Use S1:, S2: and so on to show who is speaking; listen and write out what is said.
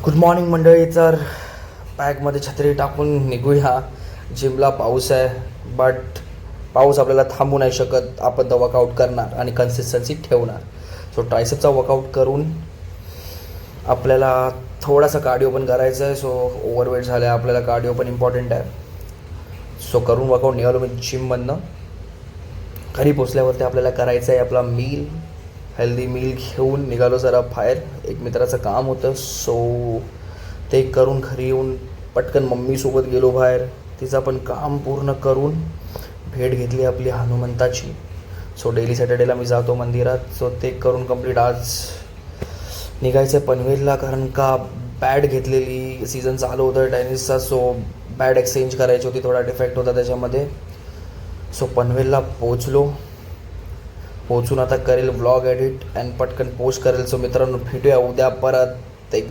S1: Good morning मंडळी. तर बॅगमध्ये छत्री टाकून निघूया जिमला. पाऊस आहे बट पाऊस आपल्याला थांबू नाही शकत. आपण तो वर्कआउट करणार आणि कन्सिस्टन्सी ठेवणार. सो ट्रायसेपचा वर्कआउट करून आपल्याला थोडासा कार्डिओ पण करायचा आहे. सो ओव्हरवेट झालं आहे, आपल्याला कार्डिओ पण इम्पॉर्टंट आहे. सो करून वर्कआउट निघालो मी जिममधनं. घरी पोचल्यावरती आपल्याला करायचं आहे आपला मील, हेल्दी मील घेऊन निघालो जरा बाहेर. एक मित्राचं काम होतं सो ते करून घरी येऊन पटकन मम्मीसोबत गेलो बाहेर. तिचं पण काम पूर्ण करून भेट घेतली आपली हनुमंताची. सो डेली सॅटर्डेला मी जातो मंदिरात. सो ते करून कंप्लीट आज निघायचं आहे पनवेलला. कारण का बॅट घेतलेली, सीझन चालू होतं टेनिसचा. सो बॅट एक्सचेंज करायची होती, थोडा डिफेक्ट होता त्याच्यामध्ये. सो पनवेलला पोचून आता करेल व्लॉग एडिट अँड पटकन पोस्ट करेल. सो मित्रांनो भेटूया उद्या परत. एक